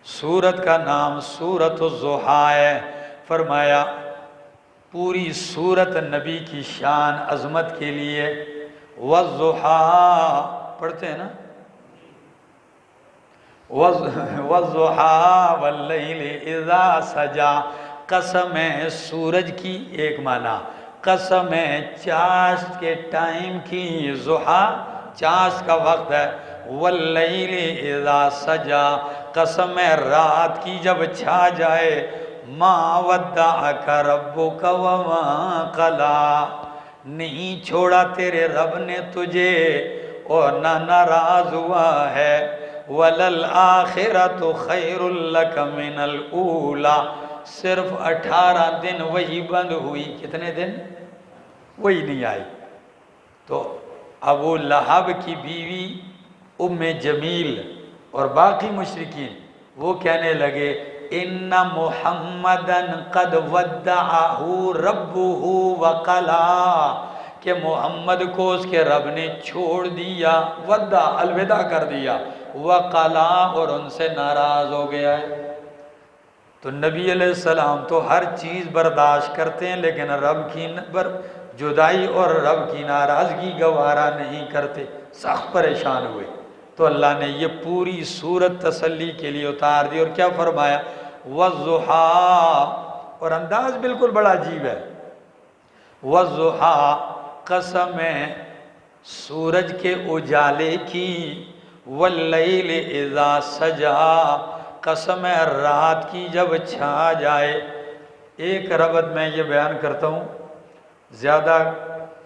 سورت کا نام سورۃ الضحیٰ ہے۔ فرمایا پوری سورت نبی کی شان عظمت کے لیے۔ والضحیٰ پڑھتے ہیں نا، والضحیٰ واللیل اذا سجا، قسم ہے سورج کی ایک معنی، قسم ہے چاشت کے ٹائم کی، ضحیٰ چاشت کا وقت ہے، واللیل اذا سجا قسم ہے رات کی جب چھا جائے، ما ودعک ربک وما قلی، نہیں چھوڑا تیرے رب نے تجھے اور نہ ناراض ہوا ہے، وَلَلْآخِرَةُ خَيْرٌ لَكَ مِنَ الْأُولَى، صرف 18 دن وہی بند ہوئی، کتنے دن؟ وہی نہیں آئی۔ تو ابو لہب کی بیوی ام جمیل اور باقی مشرکین وہ کہنے لگے ان محمدن قد ودعہ ربہ وقلا، کہ محمد کو اس کے رب نے چھوڑ دیا، ودع الوداع کر دیا، وقلا اور ان سے ناراض ہو گیا ہے۔ تو نبی علیہ السلام تو ہر چیز برداشت کرتے ہیں لیکن رب کی جدائی اور رب کی ناراضگی گوارا نہیں کرتے، سخت پریشان ہوئے۔ تو اللہ نے یہ پوری سورت تسلی کے لیے اتار دی، اور کیا فرمایا؟ والضحیٰ، اور انداز بالکل بڑا عجیب ہے، والضحیٰ قسم ہے سورج کے اجالے کی، واللیل اذا سجا قسم ہے رات کی جب چھا جائے۔ ایک ربط میں یہ بیان کرتا ہوں، زیادہ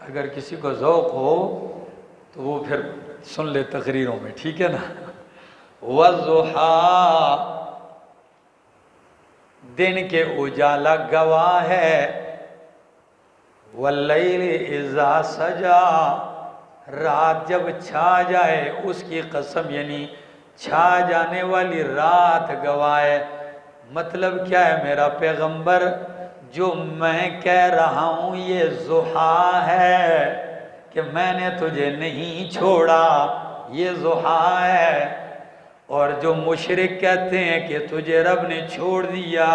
اگر کسی کو ذوق ہو تو وہ پھر سن لے تقریروں میں، ٹھیک ہے نا۔ والضحیٰ دن کے اجالا گواہ ہے، واللیل اذا سجا رات جب چھا جائے اس کی قسم، یعنی چھا جانے والی رات گواہ ہے۔ مطلب کیا ہے میرا پیغمبر؟ جو میں کہہ رہا ہوں یہ ضحیٰ ہے کہ میں نے تجھے نہیں چھوڑا، یہ ضحیٰ ہے۔ اور جو مشرک کہتے ہیں کہ تجھے رب نے چھوڑ دیا،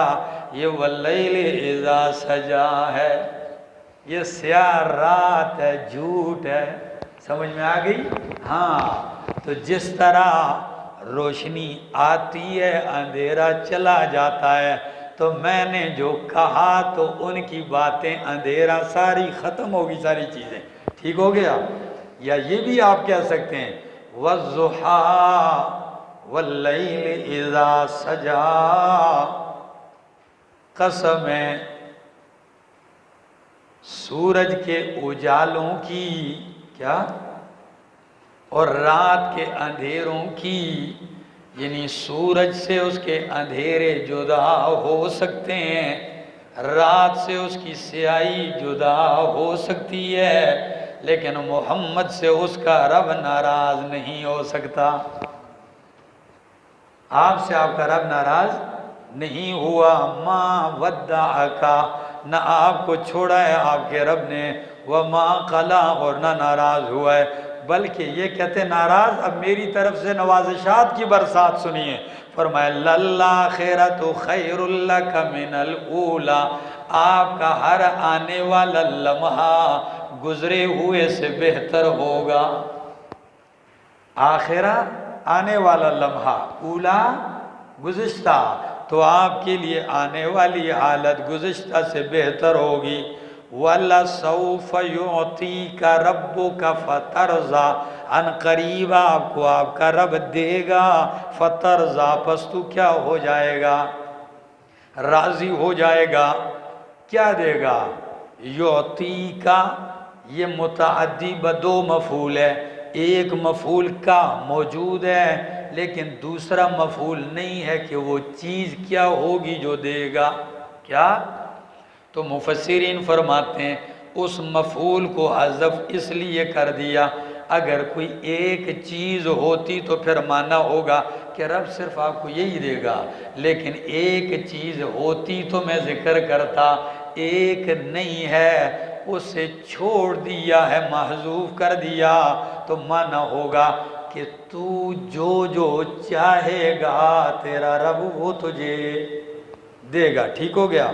یہ واللیل اذا سجا ہے، یہ سیاہ رات ہے، جھوٹ ہے۔ سمجھ میں آ گئی؟ ہاں، تو جس طرح روشنی آتی ہے اندھیرا چلا جاتا ہے، تو میں نے جو کہا تو ان کی باتیں اندھیرا ساری ختم ہوگی، ساری چیزیں ٹھیک ہو گیا۔ یا یہ بھی آپ کہہ سکتے ہیں والضحیٰ واللیل اذا سجا، قسم ہے سورج کے اجالوں کی، کیا؟ اور رات کے اندھیروں کی، یعنی سورج سے اس کے اندھیرے جدا ہو سکتے ہیں، رات سے اس کی سیاہی جدا ہو سکتی ہے، لیکن محمد سے اس کا رب ناراض نہیں ہو سکتا۔ آپ سے آپ کا رب ناراض نہیں ہوا، ما ودعکا، نہ آپ کو چھوڑا ہے آپ کے رب نے، وما قلا، اور نہ ناراض ہوا ہے، بلکہ یہ کہتے ہیں ناراض، اب میری طرف سے نوازشات کی برسات سنیے۔ فرمایا للآخرۃ خیر لک من الاولی، آپ کا ہر آنے والا لمحہ گزرے ہوئے سے بہتر ہوگا۔ آخرہ آنے والا لمحہ، اولا گزشتہ، تو آپ کے لیے آنے والی حالت گزشتہ سے بہتر ہوگی۔ وَلَسَوْفَ يُعْطِيكَ رَبُّكَ فَتَرْضَىٰ، ان قریب آپ کو آپ کا رب دے گا، فَتَرْضَىٰ، پس تو کیا ہو جائے گا؟ راضی ہو جائے گا۔ کیا دے گا؟ یعطیک، یہ متعدی بدو مفعول ہے، ایک مفعول کا موجود ہے لیکن دوسرا مفعول نہیں ہے کہ وہ چیز کیا ہوگی جو دے گا، کیا؟ تو مفسرین فرماتے ہیں اس مفعول کو حذف اس لیے کر دیا، اگر کوئی ایک چیز ہوتی تو پھر معنی ہوگا کہ رب صرف آپ کو یہی دے گا، لیکن ایک چیز ہوتی تو میں ذکر کرتا، ایک نہیں ہے، اسے چھوڑ دیا ہے، محذوف کر دیا، تو معنی ہوگا کہ تو جو جو چاہے گا تیرا رب وہ تجھے دے گا. ٹھیک ہو گیا.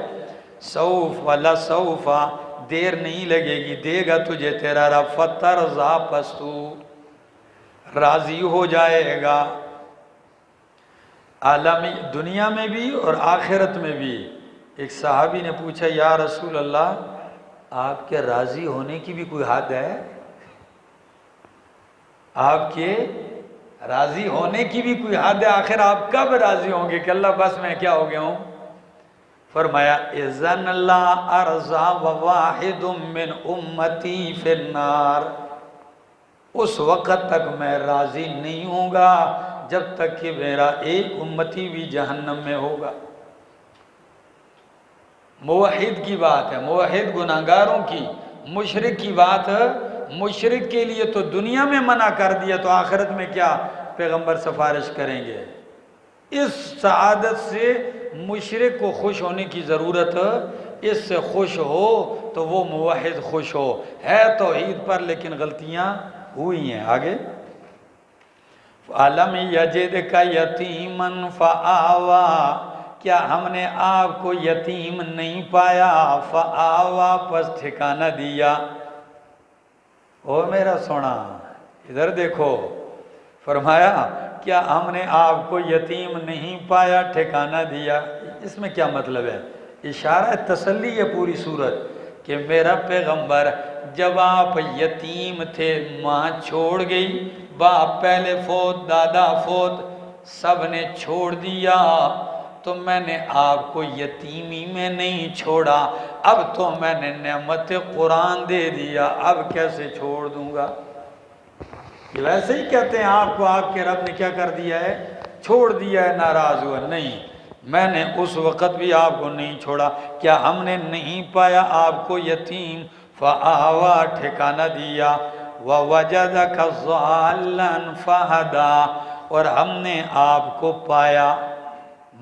سوف ولا سوفا، دیر نہیں لگے گی، دے گا تجھے تیرا رب. فترضا، پس تو راضی ہو جائے گا. عالمی دنیا میں بھی اور آخرت میں بھی. ایک صحابی نے پوچھا یا رسول اللہ آپ کے راضی ہونے کی بھی کوئی حد ہے؟ آپ کے راضی ہونے کی بھی کوئی حد ہے؟ آخر آپ کب راضی ہوں گے کہ اللہ بس میں کیا ہو گیا ہوں؟ فرمایا اذن لا ارضا وواحد من امتی فی النار، اس وقت تک میں راضی نہیں ہوں گا جب تک کہ میرا ایک امتی بھی جہنم میں ہوگا. موحد کی بات ہے، موحد گناہگاروں کی. مشرک کی بات ہے، مشرک کے لیے تو دنیا میں منع کر دیا تو آخرت میں کیا پیغمبر سفارش کریں گے؟ اس سعادت سے مشرک کو خوش ہونے کی ضرورت ہے. اس سے خوش ہو تو وہ موحد خوش ہو. ہے توحید پر لیکن غلطیاں ہوئی ہیں. آگے عالم یجد کا یتیمن فآوا، کیا ہم نے آپ کو یتیم نہیں پایا؟ فآوا، پس ٹھکانہ دیا. او میرا سونا ادھر دیکھو، فرمایا کیا ہم نے آپ کو یتیم نہیں پایا، ٹھکانہ دیا. اس میں کیا مطلب ہے؟ اشارہ تسلی ہے پوری صورت کہ میرا پیغمبر جب آپ یتیم تھے، ماں چھوڑ گئی، باپ پہلے فوت، دادا فوت، سب نے چھوڑ دیا، تو میں نے آپ کو یتیمی میں نہیں چھوڑا. اب تو میں نے نعمت قرآن دے دیا، اب کیسے چھوڑ دوں گا؟ یہ ویسے ہی کہتے ہیں آپ کو آپ کے رب نے کیا کر دیا ہے؟ چھوڑ دیا ہے، ناراض ہوا. نہیں، میں نے اس وقت بھی آپ کو نہیں چھوڑا. کیا ہم نے نہیں پایا آپ کو یتیم؟ فآوا، ٹھکانہ دیا. ووجدک ضالا فہدا، اور ہم نے آپ کو پایا.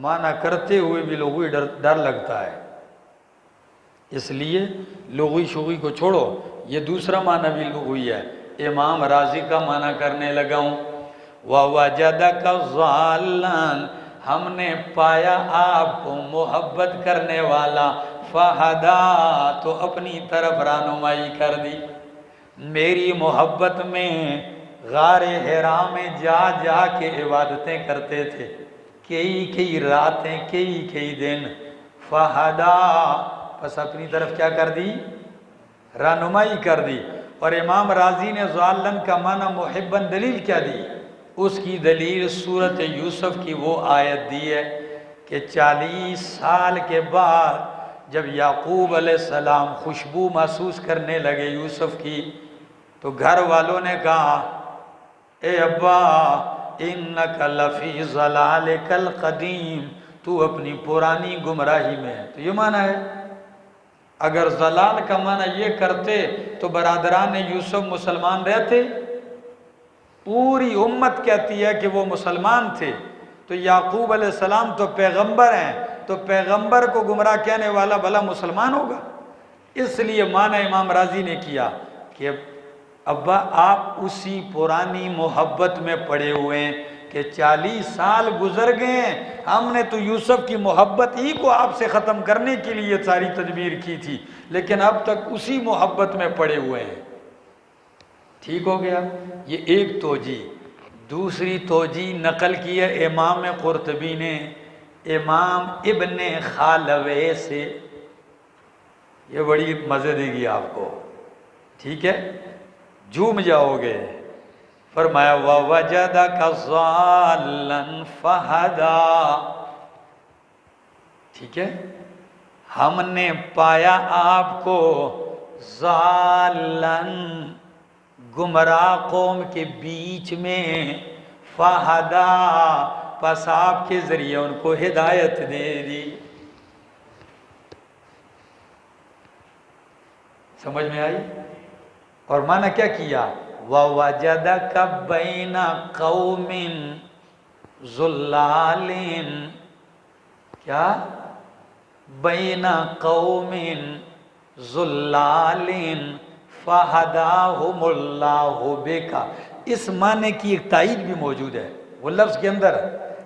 معنی کرتے ہوئے بھی لغوی ڈر لگتا ہے، اس لیے لغوی شغوی کو چھوڑو. یہ دوسرا معنی بھی لغوی ہے. امام راضی کا معنی کرنے لگا ہوں. وَوَجَدَكَ ضَالًّا، ہم نے پایا آپ کو محبت کرنے والا. فَهَدَا، تو اپنی طرف رہنمائی کر دی. میری محبت میں غار حرا میں جا جا کے عبادتیں کرتے تھے، کئی راتیں، کئی دن. فَهَدَا، پس اپنی طرف کیا کر دی؟ رہنمائی کر دی. اور امام راضی نے ضالن کا معنی محبن دلیل کیا دی؟ اس کی دلیل سورۃ یوسف کی وہ آیت دی ہے کہ 40 سال کے بعد جب یعقوب علیہ السلام خوشبو محسوس کرنے لگے یوسف کی، تو گھر والوں نے کہا اے ابا انک لفی ضلالک القدیم، تو اپنی پرانی گمراہی میں ہے. تو یہ معنی ہے. اگر ضلال کا معنی یہ کرتے تو برادران یوسف مسلمان رہتے؟ پوری امت کہتی ہے کہ وہ مسلمان تھے. تو یعقوب علیہ السلام تو پیغمبر ہیں، تو پیغمبر کو گمراہ کہنے والا بھلا مسلمان ہوگا؟ اس لیے معنی امام راضی نے کیا کہ ابا آپ اسی پرانی محبت میں پڑے ہوئے ہیں کہ 40 سال گزر گئے ہیں، ہم نے تو یوسف کی محبت ہی کو آپ سے ختم کرنے کے لیے ساری تدبیر کی تھی، لیکن اب تک اسی محبت میں پڑے ہوئے ہیں. ٹھیک ہو گیا؟ یہ ایک توجیہ. دوسری توجیہ نقل کی ہے امام قرطبی نے امام ابن خالوے سے. یہ بڑی مزے دے گی آپ کو، ٹھیک ہے، جھوم جاؤ گے. فرمایا وَوَجَدَكَ ضَالًّا فَهَدَا، ٹھیک ہے، ہم نے پایا آپ کو ضالًا، گمراہ قوم کے بیچ میں. فَهَدَا، پس آپ کے ذریعے ان کو ہدایت دے دی. سمجھ میں آئی؟ اور معنی کیا کیا؟ وَوَجَدَكَ بَيْنَ قَوْمٍ ضُلَّالٍ، کیا؟ بَيْنَ قَوْمٍ ضُلَّالٍ فَهَدَاهُمُ اللَّهُ بِكَ اس معنی کی ایک تائید بھی موجود ہے وہ لفظ کے اندر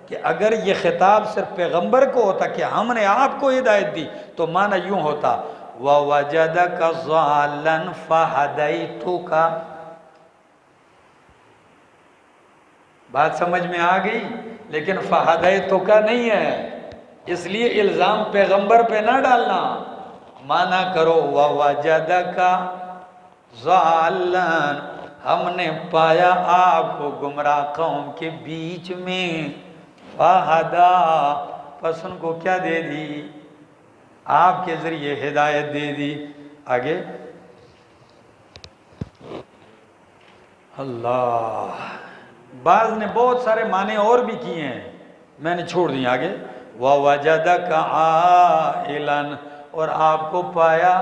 کہ اگر یہ خطاب صرف پیغمبر کو ہوتا کہ ہم نے آپ کو ہدایت دی تو معنی یوں ہوتا وَوَجَدَكَ ضَالًّا فَهَدَيْتُكَ. بات سمجھ میں آ گئی؟ لیکن فَهَدَيْتُكَ نہیں ہے، اس لیے الزام پیغمبر پہ نہ ڈالنا، مانا کرو وَوَجَدَكَ ضَالًّا، ہم نے پایا آپ کو گمراہ قوم کے بیچ میں، فَهَدَا، پس ان کو کیا دے دی؟ آپ کے ذریعے ہدایت دے دی. آگے اللہ، بعض نے بہت سارے معنی اور بھی کیے ہیں، میں نے چھوڑ دی. آگے وَوَجَدَكَ عَائِلًا، اور آپ کو پایا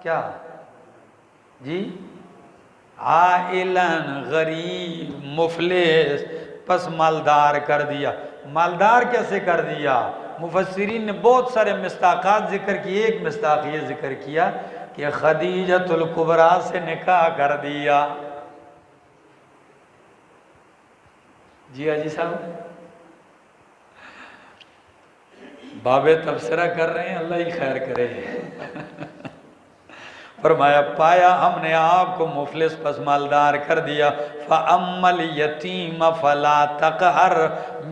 کیا جی؟ عائلاً، غریب، مفلس، پس مالدار کر دیا. مالدار کیسے کر دیا؟ مفسرین نے بہت سارے مصداقات ذکر کیے، ایک مصداق یہ ذکر کیا کہ خدیجۃ الکبریٰ سے نکاح کر دیا. جی حاجی صاحب باب تبصرہ کر رہے ہیں، اللہ ہی خیر کرے. فرمایا پایا ہم نے آپ کو مفلس پس مالدار کر دیا. فَأَمَّا الْيَتِيمَ فَلَا تَقْهَرْ،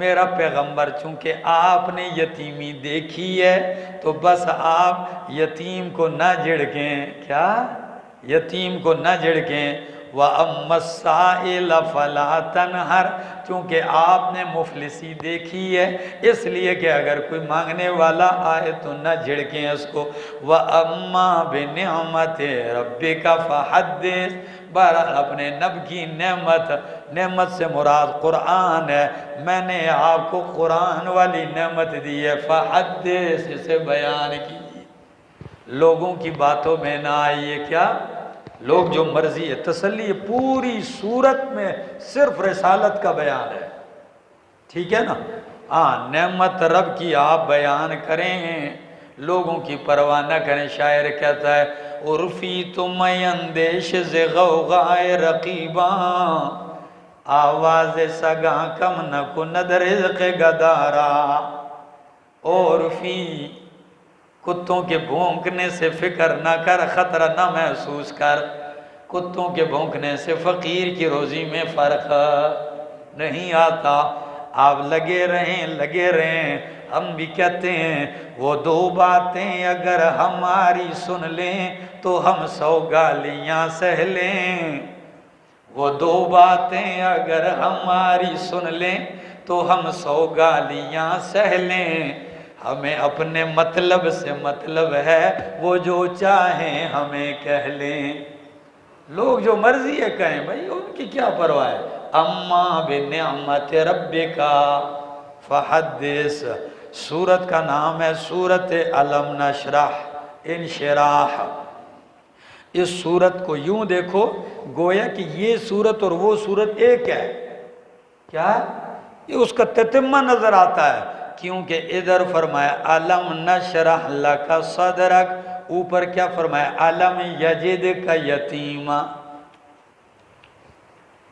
میرا پیغمبر چونکہ آپ نے یتیمی دیکھی ہے تو بس آپ یتیم کو نہ جھڑکیں. کیا؟ یتیم کو نہ جھڑکیں. وَأَمَّا السَّائِلَ فَلَا تَنْهَرْ، چونکہ آپ نے مفلسی دیکھی ہے اس لیے کہ اگر کوئی مانگنے والا آئے تو نہ جھڑکیں اس کو. وَأَمَّا بِنِعْمَتِ رَبِّكَ فَحَدِّثْ، بہرحال اپنے نب کی نعمت سے مراد قرآن ہے، میں نے آپ کو قرآن والی نعمت دی ہے. فَحَدِّثْ، اسے بیان کیجیے، لوگوں کی باتوں میں نہ آئیے. کیا؟ لوگ جو مرضی ہے. تسلی پوری صورت میں صرف رسالت کا بیان ہے، ٹھیک ہے نا؟ ہاں، نعمت رب کی آپ بیان کریں، لوگوں کی پرواہ نہ کریں. شاعر کہتا ہے عرفی تم اندیش ز غوغائے رقیباں، آواز سگاں کم نہ کند رزق گدارا. عرفی، کتوں کے بھونکنے سے فکر نہ کر، خطرہ نہ محسوس کر. کتوں کے بھونکنے سے فقیر کی روزی میں فرق نہیں آتا. آپ لگے رہیں. ہم بھی کہتے ہیں وہ دو باتیں اگر ہماری سن لیں تو ہم 100 گالیاں سہ لیں. وہ دو باتیں اگر ہماری سن لیں تو ہم 100 گالیاں سہ لیں. ہمیں اپنے مطلب سے مطلب ہے، وہ جو چاہیں ہمیں کہہ لیں. لوگ جو مرضی ہے کہیں بھائی، ان کی کیا پرواہ ہے. اما بنعمت ربک فحدث، سورت کا نام ہے سورت الم نشرح، انشراح. اس سورت کو یوں دیکھو گویا کہ یہ سورت اور وہ سورت ایک ہے. کیا؟ یہ اس کا تتمہ نظر آتا ہے، کیونکہ ادھر فرمایا الم نشرح لک صدرک، اوپر کیا فرمایا الم یجدک یتیما.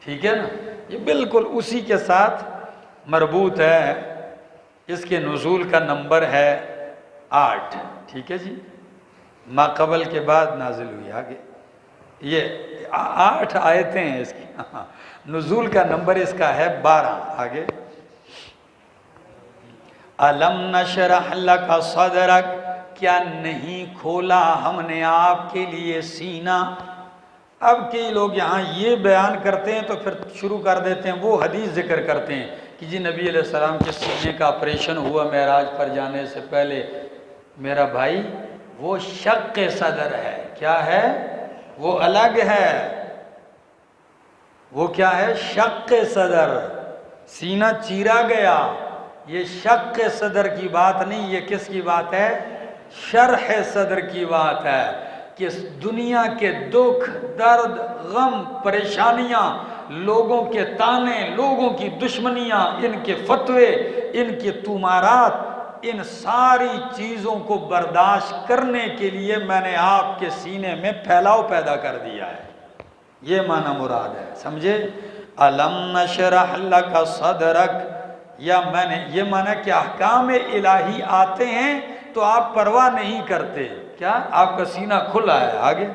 ٹھیک ہے نا؟ یہ بالکل اسی کے ساتھ مربوط ہے. اس کے نزول کا نمبر ہے 8. ٹھیک ہے جی، ما قبل کے بعد نازل ہوئی. آگے یہ 8 آیتیں ہیں اس کی. نزول کا نمبر اس کا ہے 12. آگے الم نشرح لک صدرک، کیا نہیں کھولا ہم نے آپ کے لیے سینہ. اب کئی لوگ یہاں یہ بیان کرتے ہیں تو پھر شروع کر دیتے ہیں، وہ حدیث ذکر کرتے ہیں کہ جی نبی علیہ السلام کے سینے کا آپریشن ہوا معراج پر جانے سے پہلے. میرا بھائی وہ شق صدر ہے. کیا ہے؟ وہ الگ ہے. وہ کیا ہے؟ شق صدر، سینہ چیرا گیا. یہ شق صدر کی بات نہیں، یہ کس کی بات ہے؟ شرح صدر کی بات ہے. کہ دنیا کے دکھ، درد، غم، پریشانیاں، لوگوں کے تانے، لوگوں کی دشمنیاں، ان کے فتوے، ان کے تومارات، ان ساری چیزوں کو برداشت کرنے کے لیے میں نے آپ کے سینے میں پھیلاؤ پیدا کر دیا ہے. یہ معنی مراد ہے، سمجھے؟ الم نشرح لک صدرک، یا میں نے یہ مانا کہ احکام الہی آتے ہیں تو آپ پرواہ نہیں کرتے، کیا آپ کا سینہ کھلا ہے۔ آگے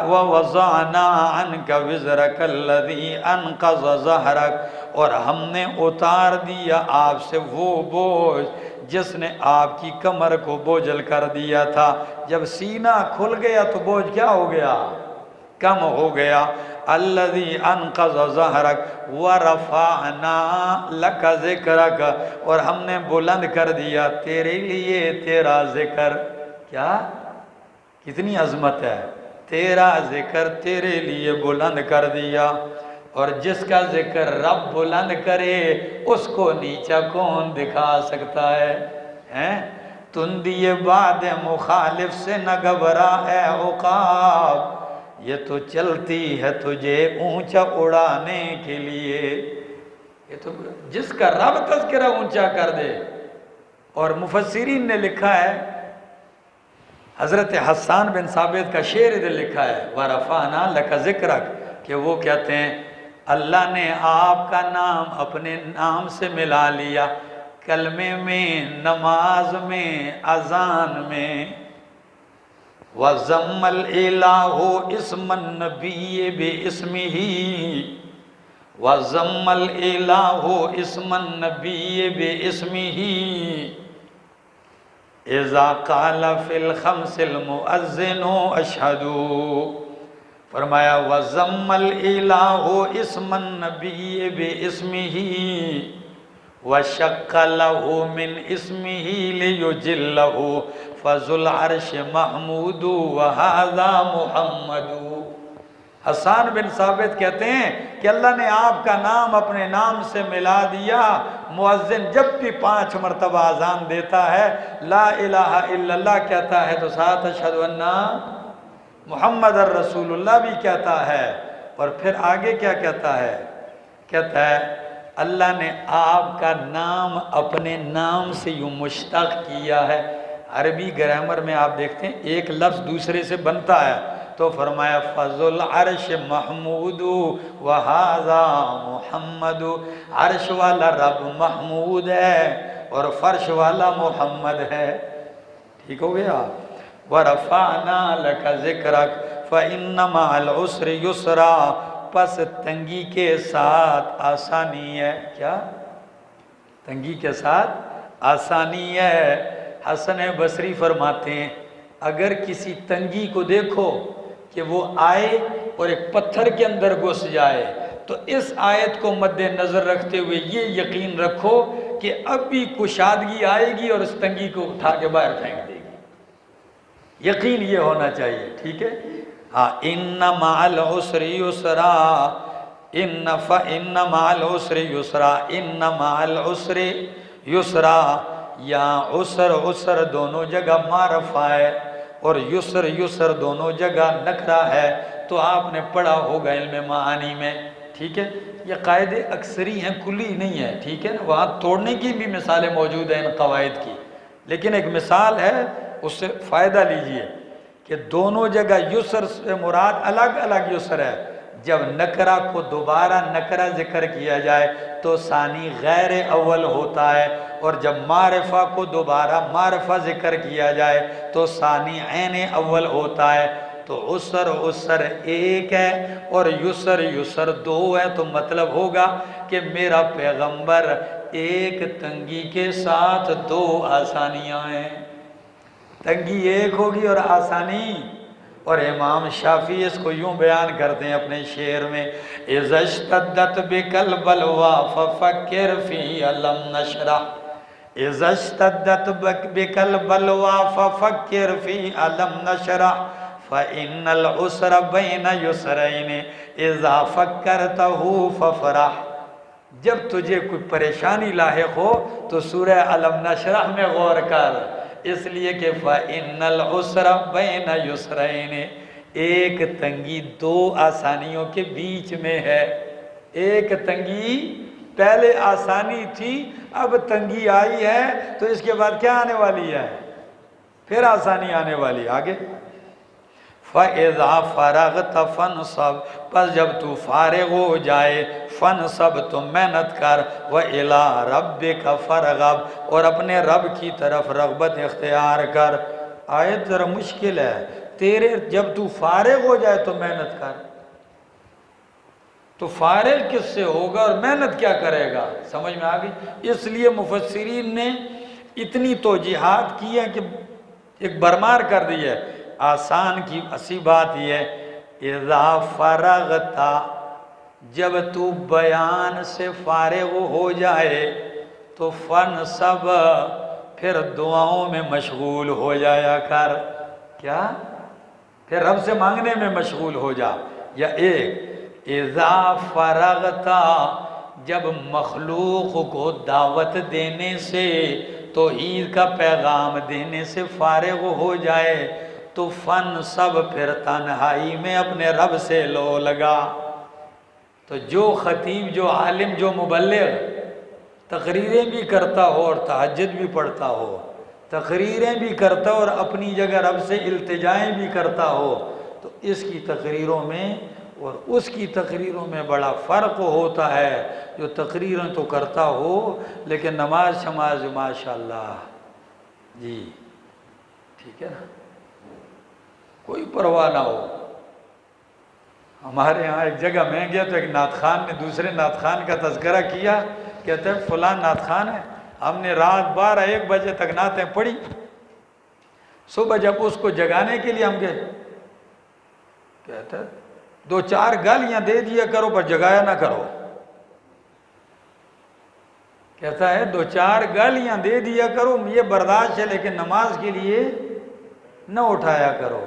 وَوَضَعْنَا عَنْكَ وِزْرَكَ الَّذِي أَنْقَضَ ظَهْرَكَ، اور ہم نے اتار دیا آپ سے وہ بوجھ جس نے آپ کی کمر کو بوجھل کر دیا تھا۔ جب سینہ کھل گیا تو بوجھ کیا ہو گیا؟ کم ہو گیا۔ الذی انقض ظہرک ورفعنا لک ذکرک، اور ہم نے بلند کر دیا تیرے لیے تیرا ذکر۔ کیا کتنی عظمت ہے، تیرا ذکر تیرے لیے بلند کر دیا۔ اور جس کا ذکر رب بلند کرے اس کو نیچا کون دکھا سکتا ہے؟ تندی بعد مخالف سے نہ گھبرا اے عقاب، یہ تو چلتی ہے تجھے اونچا اڑانے کے لیے۔ یہ تو جس کا رب تذکرہ اونچا کر دے۔ اور مفسرین نے لکھا ہے، حضرت حسان بن ثابت کا شعر ادھر لکھا ہے وَرَفَعْنَا لَكَ ذِكْرَكَ، کہ وہ کہتے ہیں اللہ نے آپ کا نام اپنے نام سے ملا لیا، کلمے میں، نماز میں، اذان میں۔ وَضَمَّ الْإِلَٰهُ اسْمَ النَّبِيِّ بِاسْمِهِ، وَضَمَّ الْإِلَٰهُ اسْمَ النَّبِيِّ بِاسْمِهِ، اِذَا قَالَ فِي الْخَمْسِ الْمُؤَذِّنُ أَشْهَدُ۔ فرمایا وَضَمَّ الْإِلَٰهُ اسْمَ النَّبِيِّ بِاسْمِهِ، وَشَقَّ لَهُ مِنْ اسْمِهِ لِيُجِلَّهُ، فَذُو الْعَرْشِ مَحْمُودُ وَهَذَا مُحَمَّدُ۔ حسان بن ثابت کہتے ہیں کہ اللہ نے آپ کا نام اپنے نام سے ملا دیا، مؤذن جب بھی 5 مرتبہ اذان دیتا ہے لا الہ الا اللہ کہتا ہے تو ساتھ اشہد ان محمد الرسول اللہ بھی کہتا ہے۔ اور پھر آگے کیا کہتا ہے؟ کہتا ہے اللہ نے آپ کا نام اپنے نام سے یوں مشتق کیا ہے۔ عربی گرامر میں آپ دیکھتے ہیں ایک لفظ دوسرے سے بنتا ہے، تو فرمایا فَذُو الْعَرْشِ مَحْمُودُ وَهَذَا مُحَمَّدُ، عرش والا رب محمود ہے اور فرش والا محمد ہے۔ ٹھیک ہو گیا؟ وَرَفَعْنَا لَكَ ذِكْرَكَ فَإِنَّ مَعَ الْعُسْرِ يُسْرًا، پس تنگی کے ساتھ آسانی ہے۔ کیا؟ تنگی کے ساتھ آسانی ہے۔ حسن بصری فرماتے ہیں اگر کسی تنگی کو دیکھو کہ وہ آئے اور ایک پتھر کے اندر گھس جائے تو اس آیت کو مد نظر رکھتے ہوئے یہ یقین رکھو کہ اب بھی کشادگی آئے گی اور اس تنگی کو اٹھا کے باہر پھینک دے گی۔ یقین یہ ہونا چاہیے، ٹھیک ہے؟ ہاں، اِنَّ مَعَ الْعُسْرِ يُسْرًا، فَإِنَّ مَعَ الْعُسْرِ يُسْرًا، اِنَّ مَعَ الْعُسْرِ يُسْرًا، یہاں عسر دونوں جگہ معرفہ ہے اور یسر دونوں جگہ نکرہ ہے، تو آپ نے پڑھا ہوگا علم معانی میں، ٹھیک ہے؟ یہ قاعدے اکثری ہیں، کلی نہیں ہے، ٹھیک ہے نا؟ وہاں توڑنے کی بھی مثالیں موجود ہیں ان قواعد کی، لیکن ایک مثال ہے اس سے فائدہ لیجئے کہ دونوں جگہ یسر سے مراد الگ الگ یسر ہے۔ جب نکرہ کو دوبارہ نکرہ ذکر کیا جائے تو ثانی غیر اول ہوتا ہے، اور جب معرفہ کو دوبارہ معرفہ ذکر کیا جائے تو ثانی عین اول ہوتا ہے۔ تو عسر ایک ہے اور یسر 2 ہے، تو مطلب ہوگا کہ میرا پیغمبر ایک تنگی کے ساتھ 2 آسانیاں ہیں۔ تنگی ایک ہوگی اور آسانی، اور امام شافعی اس کو یوں بیان کرتے ہیں اپنے شعر میں اِذَا اشْتَدَّتْ بِكَ الْبَلْوَى فَفَكِّرْ فِي أَلَمْ نَشْرَحْ، اِذَا اشْتَدَّتْ بِكَ الْبَلْوَى فَفَكِّرْ فِي أَلَمْ نَشْرَحْ فَإِنَّ الْعُسْرَ بَيْنَ يُسْرَيْنِ اِذَا فَكَّرْتَهُ فَفْرَحْ۔ جب تجھے کوئی پریشانی لاحق ہو تو سورہ علم نشرح میں غور کر، اس لیے کہ فَإِنَّ الْعُسْرَ بَيْنَ يُسْرَيْنِ، ایک تنگی 2 آسانیوں کے بیچ میں ہے۔ ایک تنگی پہلے آسانی تھی، اب تنگی آئی ہے تو اس کے بعد کیا آنے والی ہے؟ پھر آسانی آنے والی۔ آگے فَإِذَا فَرَغْتَ فَانْصَبْ، پس جب تو فارغ ہو جائے فن سب تم محنت کر، وَإِلَىٰ رَبِّكَ فَارْغَب اور اپنے رب کی طرف رغبت اختیار کر۔ آیت ذرا مشکل ہے، تیرے جب تو فارغ ہو جائے تو محنت کر، تو فارغ کس سے ہوگا اور محنت کیا کرے گا؟ سمجھ میں آ گئی؟ اس لیے مفسرین نے اتنی توجیحات کی ہیں کہ ایک برمار کر دی ہے۔ آسان کی اسی بات یہ ہے، اذا فرغت، جب تو بیان سے فارغ ہو جائے تو فن سب، پھر دعاؤں میں مشغول ہو جایا کر۔ کیا؟ پھر رب سے مانگنے میں مشغول ہو جا۔ یا ایک اذا فرغتا، جب مخلوق کو دعوت دینے سے، توحید کا پیغام دینے سے فارغ ہو جائے تو فن سب، پھر تنہائی میں اپنے رب سے لو لگا۔ تو جو خطیب، جو عالم، جو مبلغ تقریریں بھی کرتا ہو اور تہجد بھی پڑھتا ہو، تقریریں بھی کرتا ہو اور اپنی جگہ رب سے التجائیں بھی کرتا ہو، تو اس کی تقریروں میں اور اس کی تقریروں میں بڑا فرق ہوتا ہے۔ جو تقریریں تو کرتا ہو لیکن نماز شماز ماشاءاللہ جی ٹھیک ہے نا، کوئی پرواہ نہ ہو۔ ہمارے ہاں ایک جگہ میں گیا تو ایک نعت خان نے دوسرے نعت خان کا تذکرہ کیا، کہتے ہیں فلاں نعت خان ہے، ہم نے رات 12-1 بجے تک نعتیں پڑھی، صبح جب اس کو جگانے کے لیے ہم گئے، کہتا ہے 2-4 گالیاں دے دیا کرو پر جگایا نہ کرو۔ کہتا ہے 2-4 گالیاں دے دیا کرو، یہ برداشت ہے، لیکن نماز کے لیے نہ اٹھایا کرو۔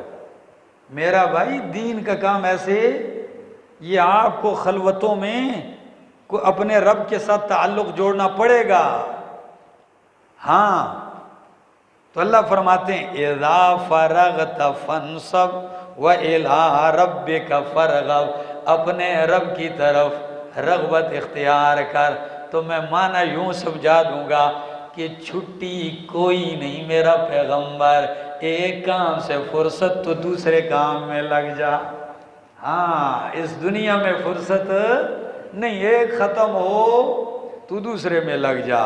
میرا بھائی دین کا کام ایسے، یہ آپ کو خلوتوں میں اپنے رب کے ساتھ تعلق جوڑنا پڑے گا۔ ہاں تو اللہ فرماتے ہیں اذا فرغت فانصب وَإِلَىٰ رَبِّكَ فَارْغَب، اپنے رب کی طرف رغبت اختیار کر۔ تو میں معنی یوں سمجھا دوں گا کہ چھٹی کوئی نہیں میرا پیغمبر، ایک کام سے فرصت تو دوسرے کام میں لگ جا۔ ہاں اس دنیا میں فرصت نہیں، ایک ختم ہو تو دوسرے میں لگ جا۔